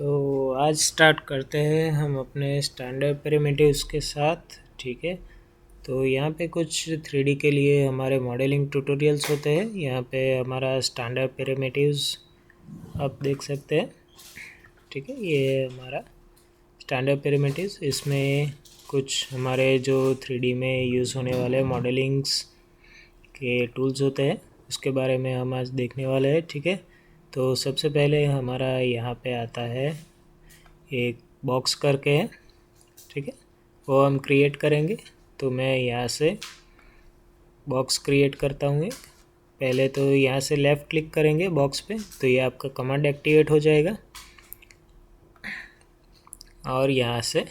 तो आज स्टार्ट करते हैं हम अपने स्टैंडर्ड प्रिमिटिव्स के साथ। ठीक है, तो यहाँ पे कुछ 3D के लिए हमारे मॉडलिंग ट्यूटोरियल्स होते हैं। यहाँ पे हमारा स्टैंडर्ड प्रिमिटिव्स आप देख सकते हैं। ठीक है, ये हमारा स्टैंडर्ड प्रिमिटिव्स, इसमें कुछ हमारे जो 3D में यूज़ होने वाले मॉडलिंग्स के टूल्स होते हैं उसके बारे में हम आज देखने वाले हैं। ठीक है, तो सबसे पहले हमारा यहाँ पे आता है एक बॉक्स करके है। ठीक है, वो हम क्रिएट करेंगे। तो मैं यहाँ से बॉक्स क्रिएट करता हूँ एक। पहले तो यहाँ से लेफ़्ट क्लिक करेंगे बॉक्स पे, तो ये आपका कमांड एक्टिवेट हो जाएगा। और यहाँ से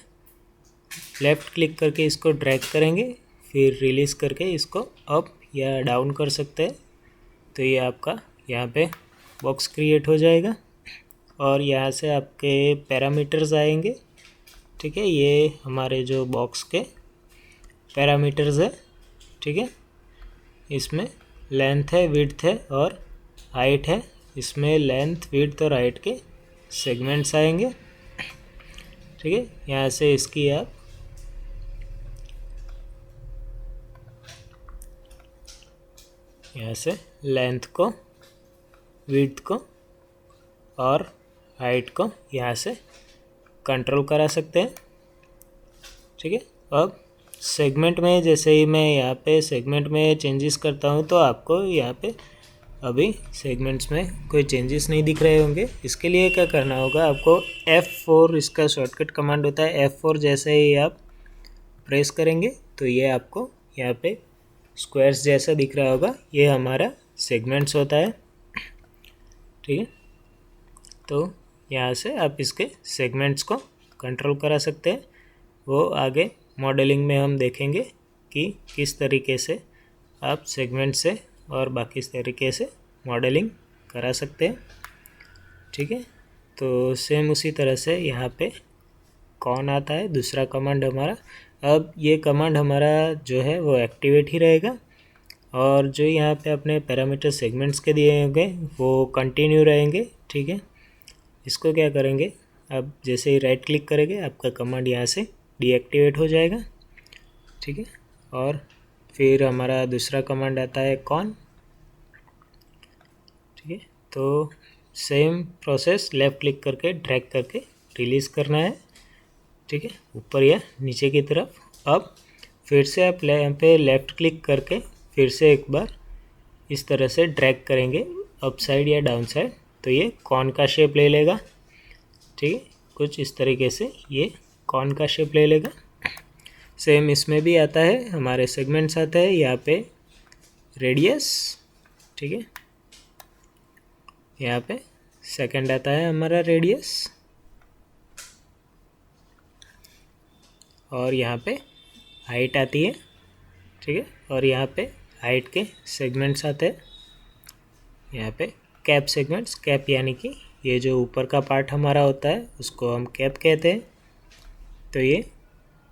लेफ़्ट क्लिक करके इसको ड्रैग करेंगे, फिर रिलीज़ करके इसको अप या डाउन कर सकते हैं। तो ये आपका यहाँ पे बॉक्स क्रिएट हो जाएगा। और यहाँ से आपके पैरामीटर्स आएंगे। ठीक है, ये हमारे जो बॉक्स के पैरामीटर्स है। ठीक है, इसमें लेंथ है, विड्थ है और हाइट है। इसमें लेंथ, विड्थ और हाइट के सेगमेंट्स आएंगे। ठीक है, यहाँ से इसकी आप यहाँ से लेंथ को, विड्थ को और हाइट को यहाँ से कंट्रोल करा सकते हैं। ठीक है, अब सेगमेंट में जैसे ही मैं यहाँ पे सेगमेंट में चेंजेस करता हूँ तो आपको यहाँ पे अभी सेगमेंट्स में कोई चेंजेस नहीं दिख रहे होंगे। इसके लिए क्या करना होगा, आपको F4 इसका शॉर्टकट कमांड होता है। F4 जैसे ही आप प्रेस करेंगे तो ये आपको यहाँ पे स्क्वायर्स जैसा दिख रहा होगा, ये हमारा सेगमेंट्स होता है। ठीक है, तो यहाँ से आप इसके सेगमेंट्स को कंट्रोल करा सकते हैं। वो आगे मॉडलिंग में हम देखेंगे कि किस तरीके से आप सेगमेंट से और बाकी तरीके से मॉडलिंग करा सकते हैं। ठीक है, तो सेम उसी तरह से यहाँ पे कौन आता है दूसरा कमांड हमारा। अब ये कमांड हमारा जो है वो एक्टिवेट ही रहेगा, और जो यहाँ पे अपने पैरामीटर सेगमेंट्स के दिए होंगे वो कंटिन्यू रहेंगे। ठीक है, इसको क्या करेंगे, अब जैसे ही राइट क्लिक करेंगे आपका कमांड यहाँ से डीएक्टिवेट हो जाएगा। ठीक है, और फिर हमारा दूसरा कमांड आता है कौन। ठीक है, तो सेम प्रोसेस, लेफ़्ट क्लिक करके ड्रैग करके रिलीज़ करना है। ठीक है, ऊपर या नीचे की तरफ। अब फिर से आप यहाँ पे लेफ़्ट क्लिक करके फिर से एक बार इस तरह से ड्रैग करेंगे अप साइड या डाउन साइड, तो ये कॉन का शेप ले लेगा। ठीक है, कुछ इस तरीके से ये कॉन का शेप ले लेगा। सेम इसमें भी आता है, हमारे सेगमेंट्स आते हैं यहाँ पे रेडियस। ठीक है, यहाँ पे सेकंड आता है हमारा रेडियस, और यहाँ पे हाइट आती है। ठीक है, और यहाँ पे हाइट के सेगमेंट्स आते हैं। यहाँ पे कैप सेगमेंट्स, कैप यानी कि ये जो ऊपर का पार्ट हमारा होता है उसको हम कैप कहते हैं। तो ये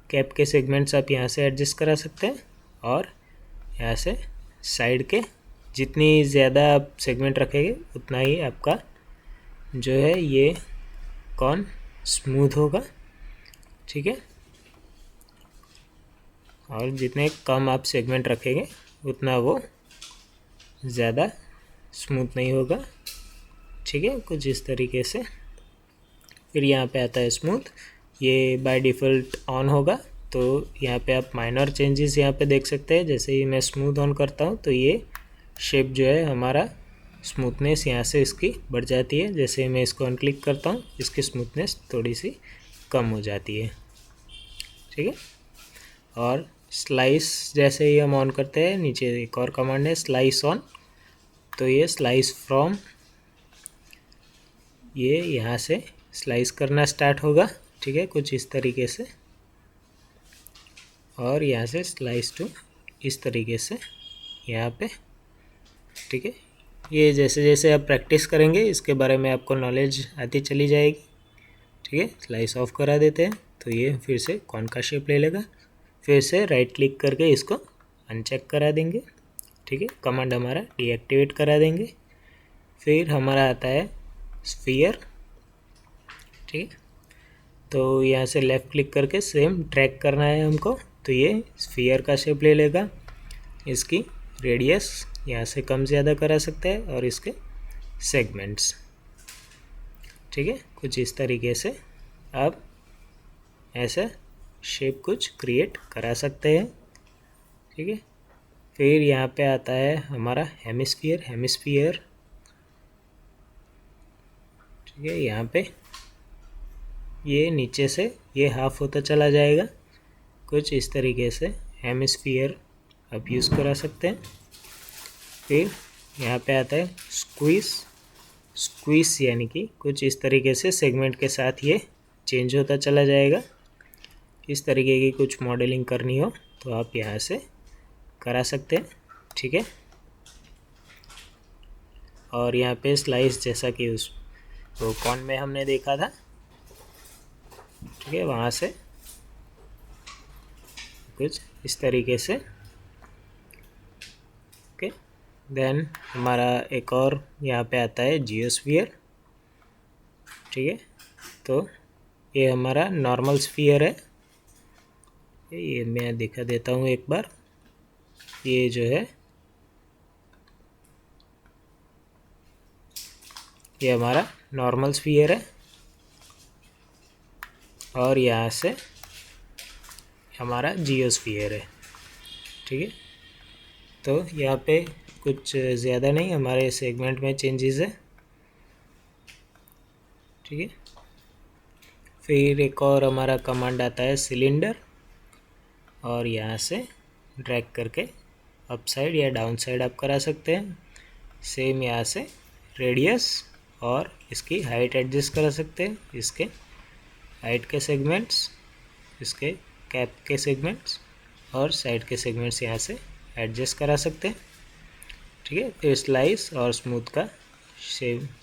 कैप के सेगमेंट्स आप यहाँ से एडजस्ट करा सकते हैं, और यहाँ से साइड के जितनी ज़्यादा आप सेगमेंट रखेंगे उतना ही आपका जो है ये कॉन स्मूथ होगा। ठीक है, और जितने कम आप सेगमेंट रखेंगे उतना वो ज़्यादा स्मूथ नहीं होगा। ठीक है, कुछ इस तरीके से। फिर यहाँ पे आता है स्मूथ, ये बाय डिफ़ॉल्ट ऑन होगा। तो यहाँ पे आप माइनर चेंजेस यहाँ पे देख सकते हैं। जैसे ही मैं स्मूथ ऑन करता हूँ तो ये शेप जो है हमारा स्मूथनेस यहाँ से इसकी बढ़ जाती है। जैसे ही मैं इसको अनक्लिक करता हूँ इसकी स्मूथनेस थोड़ी सी कम हो जाती है। ठीक है, और स्लाइस जैसे ही हम ऑन करते हैं, नीचे एक और कमांड है स्लाइस ऑन। तो ये स्लाइस फ्रॉम, ये यहाँ से स्लाइस करना स्टार्ट होगा। ठीक है, कुछ इस तरीके से, और यहाँ से स्लाइस टू इस तरीके से यहाँ पे। ठीक है, ये जैसे जैसे आप प्रैक्टिस करेंगे इसके बारे में आपको नॉलेज आती चली जाएगी। ठीक है, स्लाइस ऑफ करा देते हैं तो ये फिर से कॉन का शेप ले लेगा। फिर से राइट क्लिक करके इसको अनचेक करा देंगे। ठीक है, कमांड हमारा डीएक्टिवेट करा देंगे। फिर हमारा आता है स्फीयर। ठीक है। तो यहाँ से लेफ़्ट क्लिक करके सेम ड्रैग करना है हमको, तो ये स्फीयर का शेप ले लेगा। इसकी रेडियस यहाँ से कम ज़्यादा करा सकते हैं और इसके सेगमेंट्स, ठीक है, कुछ इस तरीके से आप ऐसा शेप कुछ क्रिएट करा सकते हैं। ठीक है। फिर यहाँ पे आता है हमारा हेमिस्फीयर। ठीक है, यहाँ पे ये नीचे से ये हाफ होता चला जाएगा, कुछ इस तरीके से हेमिस्फीयर आप यूज़ करा सकते हैं। फिर यहाँ पे आता है स्क्वीस यानी कि कुछ इस तरीके से सेगमेंट के साथ ये चेंज होता चला जाएगा। इस तरीके की कुछ मॉडलिंग करनी हो तो आप यहाँ से करा सकते हैं। ठीक है। और यहाँ पे स्लाइस जैसा कि उस वो कॉन में हमने देखा था, ठीक है, वहाँ से कुछ इस तरीके से। ओके, देन हमारा एक और यहाँ पे आता है जियोस्फीयर। ठीक है, तो ये हमारा नॉर्मल स्फीयर है। ये मैं दिखा देता हूँ एक बार। ये जो है ये हमारा नॉर्मल स्फीयर है और यहाँ से हमारा जियोस्फीयर है। ठीक है, तो यहाँ पे कुछ ज़्यादा नहीं, हमारे सेगमेंट में चेंजेस है। ठीक है। फिर एक और हमारा कमांड आता है सिलेंडर, और यहाँ से ड्रैग करके अप साइड या डाउन साइड आप करा सकते हैं। सेम यहाँ से रेडियस और इसकी हाइट एडजस्ट करा सकते हैं, इसके हाइट के सेगमेंट्स, इसके कैप के सेगमेंट्स और साइड के सेगमेंट्स यहाँ से एडजस्ट करा सकते हैं। ठीक है। फिर स्लाइस और स्मूथ का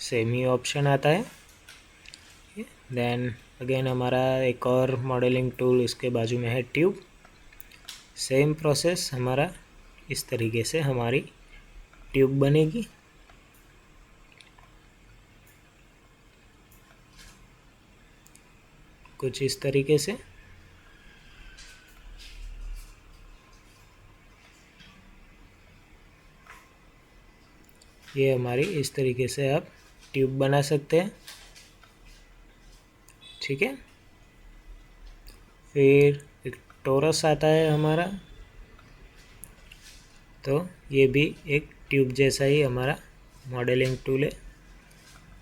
सेम ही ऑप्शन आता है। देन अगेन हमारा एक और मॉडलिंग टूल इसके बाजू में है ट्यूब। सेम प्रोसेस हमारा इस तरीके से हमारी ट्यूब बनेगी। कुछ इस तरीके से। ये हमारी इस तरीके से आप ट्यूब बना सकते हैं। ठीक है। फिर एक टोरस आता है हमारा, तो ये भी एक ट्यूब जैसा ही हमारा मॉडलिंग टूल है।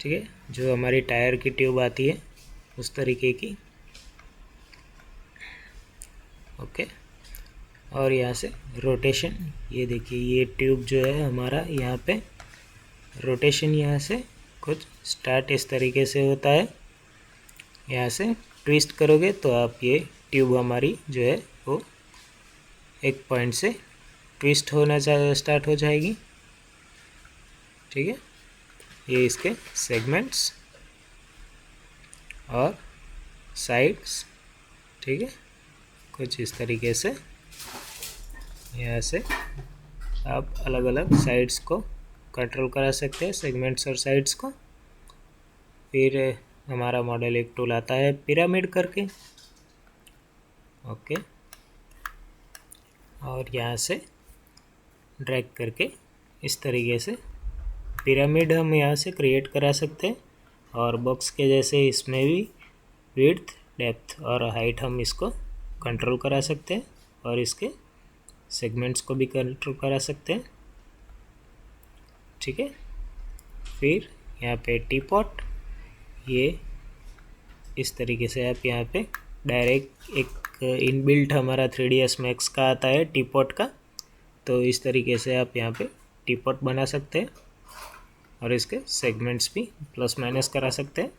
ठीक है, जो हमारी टायर की ट्यूब आती है उस तरीके की। ओके, और यहाँ से रोटेशन, ये देखिए ये ट्यूब जो है हमारा यहाँ पे रोटेशन यहाँ से कुछ स्टार्ट इस तरीके से होता है। यहाँ से ट्विस्ट करोगे तो आप ये ट्यूब हमारी जो है वो एक पॉइंट से ट्विस्ट होना स्टार्ट हो जाएगी। ठीक है, ये इसके सेगमेंट्स और साइड्स। ठीक है, कुछ इस तरीके से यहाँ से आप अलग अलग साइड्स को कंट्रोल करा सकते हैं, सेगमेंट्स और साइड्स को। फिर हमारा मॉडल एक टूल आता है पिरामिड करके। ओके, और यहाँ से ड्रैग करके इस तरीके से पिरामिड हम यहाँ से क्रिएट करा सकते हैं। और बॉक्स के जैसे इसमें भी विड्थ, डेप्थ और हाइट हम इसको कंट्रोल करा सकते हैं और इसके सेगमेंट्स को भी कंट्रोल करा सकते हैं। ठीक है। फिर यहाँ पे टीपॉट, ये इस तरीके से आप यहाँ पे डायरेक्ट एक इनबिल्ट हमारा 3ds Max का आता है टीपॉट का, तो इस तरीके से आप यहाँ पे टीपॉट बना सकते हैं और इसके सेगमेंट्स भी प्लस माइनस करा सकते हैं।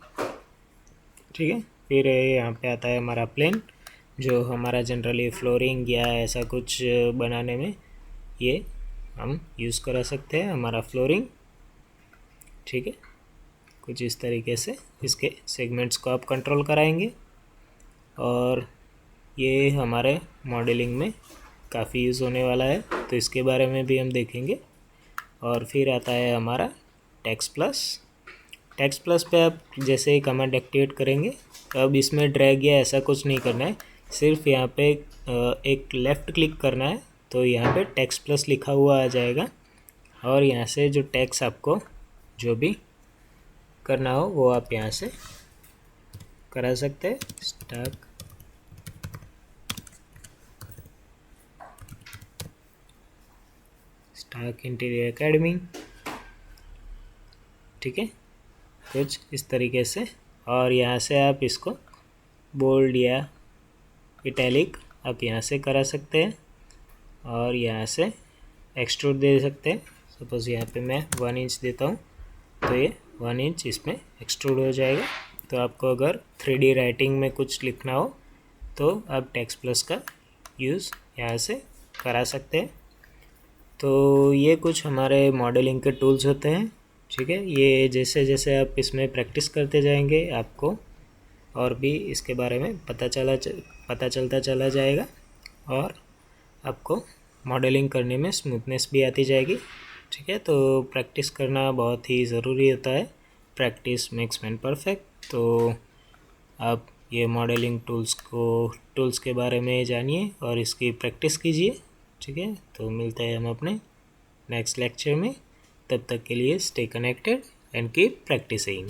ठीक है। फिर यहाँ पे आता है हमारा प्लेन, जो हमारा जनरली फ्लोरिंग या ऐसा कुछ बनाने में ये हम यूज़ करा सकते हैं, हमारा फ्लोरिंग। ठीक है, कुछ इस तरीके से इसके सेगमेंट्स को आप कंट्रोल कराएंगे और ये हमारे मॉडलिंग में काफ़ी यूज़ होने वाला है, तो इसके बारे में भी हम देखेंगे। और फिर आता है हमारा टेक्स्ट प्लस। टेक्स्ट प्लस पे आप जैसे ही कमांड एक्टिवेट करेंगे तो अब इसमें ड्रैग या ऐसा कुछ नहीं करना है, सिर्फ यहाँ पे एक लेफ़्ट क्लिक करना है तो यहाँ पे टेक्स्ट प्लस लिखा हुआ आ जाएगा और यहाँ से जो टेक्स्ट आपको जो भी करना हो वो आप यहाँ से करा सकते हैं। स्टार्क इंटीरियर एकेडमी, ठीक है, कुछ इस तरीके से। और यहाँ से आप इसको बोल्ड या इटैलिक आप यहाँ से करा सकते हैं और यहाँ से एक्सट्रूड दे सकते हैं। सपोज़ यहाँ पे मैं 1 इंच देता हूँ तो ये 1 इंच इसमें एक्सट्रूड हो जाएगा। तो आपको अगर 3D राइटिंग में कुछ लिखना हो तो आप टेक्स्ट प्लस का यूज़ यहाँ से करा सकते हैं। तो ये कुछ हमारे मॉडलिंग के टूल्स होते हैं, ठीक है। ये जैसे जैसे आप इसमें प्रैक्टिस करते जाएंगे आपको और भी इसके बारे में पता चलता चला जाएगा और आपको मॉडलिंग करने में स्मूथनेस भी आती जाएगी, ठीक है। तो प्रैक्टिस करना बहुत ही ज़रूरी होता है, प्रैक्टिस मेक्स मैन परफेक्ट। तो आप ये मॉडलिंग टूल्स के बारे में जानिए और इसकी प्रैक्टिस कीजिए, ठीक है। तो मिलते हैं हम अपने नेक्स्ट लेक्चर में, तब तक के लिए stay connected and keep practising.